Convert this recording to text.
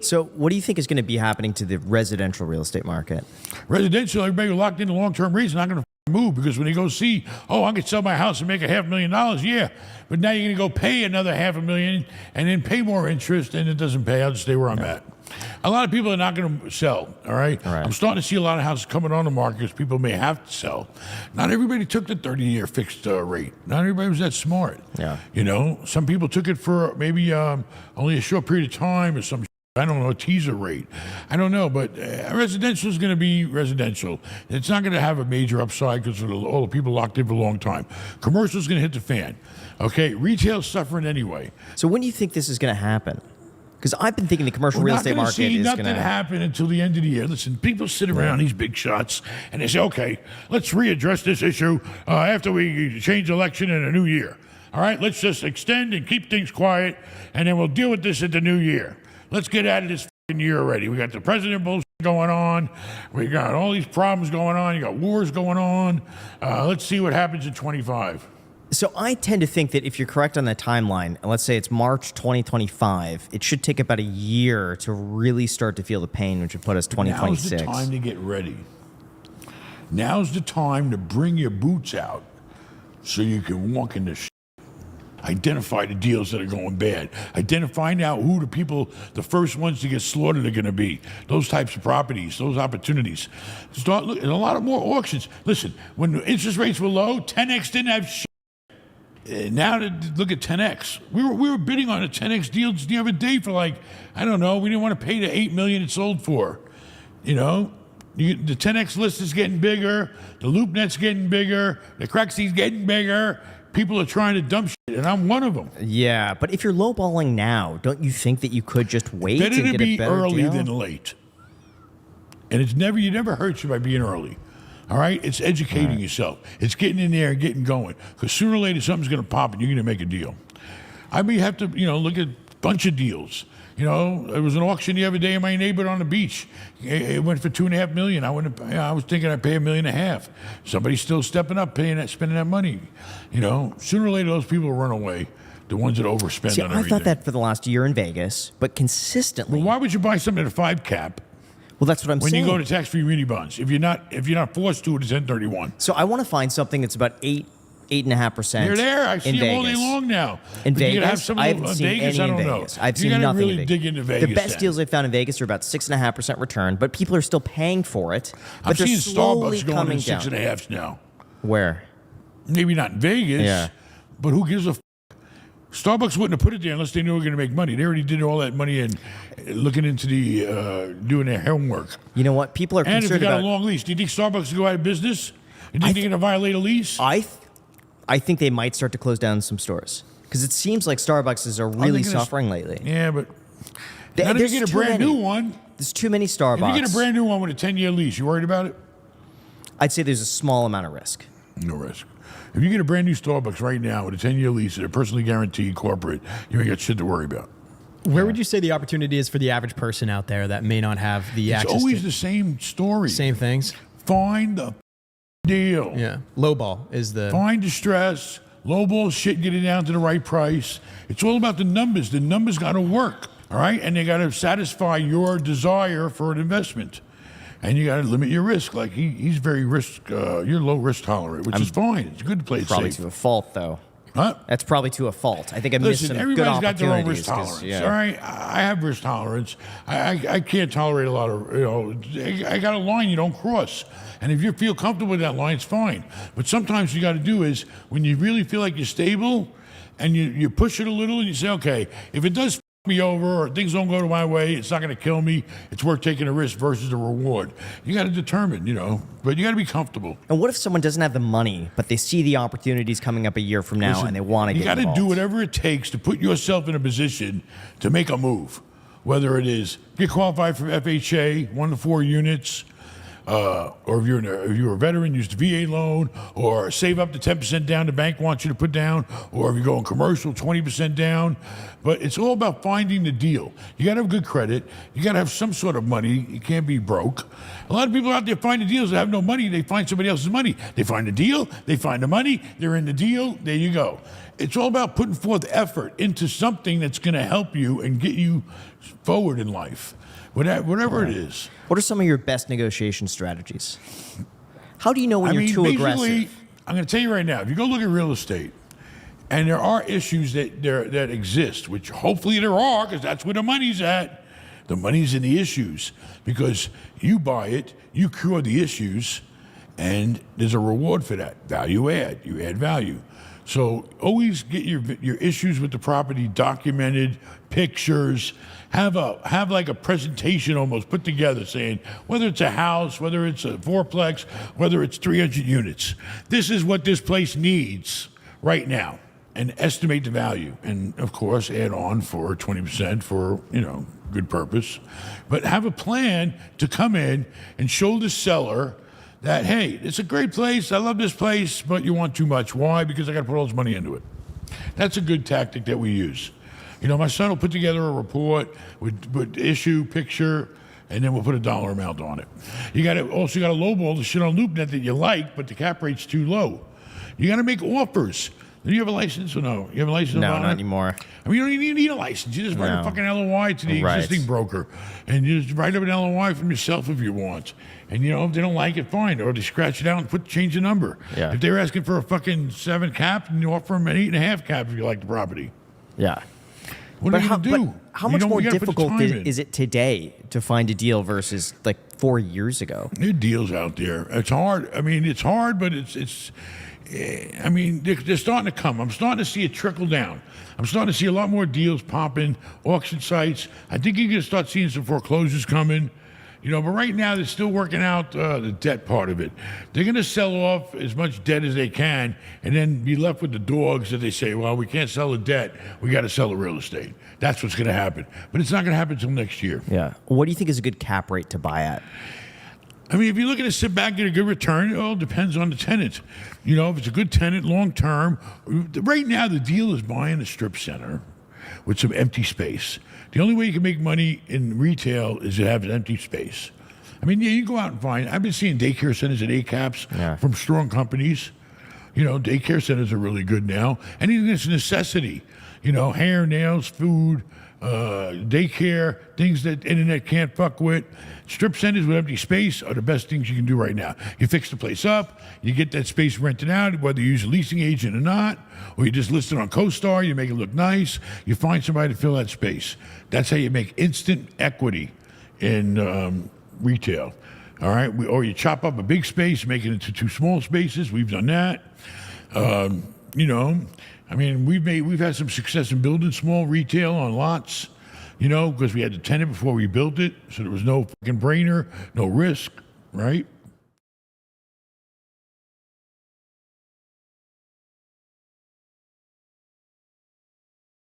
So what do you think is going to be happening to the residential real estate market? Residential, everybody locked into long-term rates is not going to move, because when they go see, oh, I could sell my house and make $500,000, yeah, but now you're going to go pay another $500,000 and then pay more interest, and it doesn't pay. I'll just stay where I'm at. A lot of people are not going to sell, all right? I'm starting to see a lot of houses coming on the market because people may have to sell. Not everybody took the 30-year fixed rate. Not everybody was that smart. Yeah. You know, some people took it for maybe only a short period of time or some, I don't know, a teaser rate. I don't know, but residential is going to be residential. It's not going to have a major upside because of all the people locked in for a long time. Commercial is going to hit the fan. Okay, retail's suffering anyway. So when do you think this is going to happen? Because I've been thinking the commercial real estate market is going to nothing happen until the end of the year. Listen, people sit around these big shots and they say, okay, let's readdress this issue after we change election in a new year. All right, let's just extend and keep things quiet, and then we'll deal with this at the new year. Let's get out of this year already. We got the president bullshit going on. We got all these problems going on. You got wars going on. Let's see what happens in 25. So I tend to think that if you're correct on that timeline, and let's say it's March 2025, it should take about a year to really start to feel the pain, which would put us 2026. Now's the time to get ready. Now's the time to bring your boots out so you can walk in the shit. Identify the deals that are going bad. Find out who the people, the first ones to get slaughtered are going to be. Those types of properties, those opportunities. Start looking at a lot of more auctions. Listen, when the interest rates were low, 10X didn't have shit. Now to look at 10X. We were bidding on a 10X deal the other day for like, I don't know, we didn't want to pay the $8 million it sold for. You know? The 10X list is getting bigger, the LoopNet's getting bigger, the Crexy's getting bigger. People are trying to dump shit, and I'm one of them. Yeah, but if you're lowballing now, don't you think that you could just wait and get a better deal? Better to be early than late. And you never hurt you by being early. All right? It's educating yourself. It's getting in there and getting going. Because sooner or later, something's going to pop and you're going to make a deal. I mean, you have to, look at a bunch of deals. There was an auction the other day in my neighborhood on the beach. It went for $2.5 million. I was thinking I'd pay $1.5 million. Somebody's still stepping up, spending that money. Sooner or later, those people will run away. The ones that overspend on everything. I thought that for the last year in Vegas, but consistently. Well, why would you buy something at a 5 cap? Well, that's what I'm saying. When you go to tax-free muni bonds, if you're not forced to, it's 1031. So I want to find something that's about 8.5%. They're there. I see them all day long now. In Vegas, I haven't seen any in Vegas. I've seen nothing really in Vegas. Dig into Vegas. The best deals I've found in Vegas are about 6.5% return, but people are still paying for it. But I've they're seen slowly Starbucks going coming to 6.5 now. Where? Maybe not in Vegas, but who gives a f***? Starbucks wouldn't have put it there unless they knew we were going to make money. They already did all that money and looking into the doing their homework. You know what? People are concerned about... And if you got a long lease, do you think Starbucks will go out of business? Do you think they're going to violate a lease? I think they might start to close down some stores because it seems like Starbucks are really suffering lately. Yeah, but now if you get a brand new one. There's too many Starbucks. If you get a brand new one with a 10-year lease, you worried about it? I'd say there's a small amount of risk. No risk. If you get a brand new Starbucks right now with a 10-year lease that are personally guaranteed corporate, you ain't got shit to worry about. Where would you say the opportunity is for the average person out there that may not have the access? It's always the same story. Same things. Find the deal. Yeah. Lowball is the... Find distress. Lowball shit, get it down to the right price. It's all about the numbers. The numbers got to work, all right? And they got to satisfy your desire for an investment. And you got to limit your risk. Like he's very you're low risk tolerant, which is fine. It's good to play it probably safe. To a fault, though. Huh? That's probably to a fault. I think I missed some good opportunities. Everybody's got their own risk tolerance. All right, I have risk tolerance. I can't tolerate a lot of I got a line you don't cross. And if you feel comfortable with that line, it's fine. But sometimes you got to do is when you really feel like you're stable, and you push it a little, and you say, okay, if it does me over or things don't go to my way, it's not going to kill me. It's worth taking a risk versus the reward. You got to determine, but you got to be comfortable. And what if someone doesn't have the money, but they see the opportunities coming up a year from now and they want to get involved? You got to do whatever it takes to put yourself in a position to make a move. Whether it is get qualified for FHA, 1 to 4 units, or if you're a veteran, use the VA loan, or save up to 10% down the bank wants you to put down, or if you go in commercial, 20% down. But it's all about finding the deal. You got to have good credit. You got to have some sort of money. You can't be broke. A lot of people out there find the deals that have no money. They find somebody else's money. They find the deal. They find the money. They're in the deal. There you go. It's all about putting forth effort into something that's going to help you and get you forward in life, whatever it is. What are some of your best negotiation strategies? How do you know when you're too basically, aggressive? I'm going to tell you right now, if you go look at real estate, and there are issues that exist, which hopefully there are, because that's where the money's at. The money's in the issues, because you buy it, you cure the issues, and there's a reward for that. Value add. You add value. So always get your issues with the property documented, pictures. Have like a presentation almost put together saying whether it's a house, whether it's a fourplex, whether it's 300 units. This is what this place needs right now, and estimate the value. And of course, add on for 20% for, good purpose. But have a plan to come in and show the seller that, hey, it's a great place. I love this place, but you want too much. Why? Because I got to put all this money into it. That's a good tactic that we use. My son will put together a report with issue, picture, and then we'll put a dollar amount on it. You got to lowball the shit on LoopNet that you like, but the cap rate's too low. You got to make offers. Do you have a license or no? You have a license? No, not anymore. You don't even need a license. You just write a fucking LOI to the Right. existing broker, and you just write up an LOI from yourself if you want. And if they don't like it, fine. Or they scratch it out and change the number. Yeah. If they're asking for a fucking 7 cap, and you offer them an 8.5 cap if you like the property. Yeah. What are you gonna do? But how much more you gotta put the difficult time in. is it today to find a deal versus like 4 years ago? There are deals out there. It's hard. It's hard, but it's. They're starting to come. I'm starting to see it trickle down. I'm starting to see a lot more deals popping, auction sites. I think you're going to start seeing some foreclosures coming. But right now they're still working out the debt part of it. They're going to sell off as much debt as they can and then be left with the dogs that they say, well, we can't sell the debt. We got to sell the real estate. That's what's going to happen. But it's not going to happen until next year. Yeah. What do you think is a good cap rate to buy at? If you're looking to sit back and get a good return, it all depends on the tenant. If it's a good tenant, long term. Right now, the deal is buying a strip center with some empty space. The only way you can make money in retail is to have an empty space. You go out and find. I've been seeing daycare centers at 8 caps from strong companies. Daycare centers are really good now. Anything that's a necessity. Hair, nails, food, daycare, things that internet can't fuck with. Strip centers with empty space are the best things you can do right now. You fix the place up, you get that space rented out, whether you use a leasing agent or not, or you just list it on CoStar, you make it look nice, you find somebody to fill that space. That's how you make instant equity in retail. All right, or you chop up a big space, make it into 2 small spaces. We've done that. We've had some success in building small retail on lots, because we had the tenant before we built it, so there was no fucking brainer, no risk, right?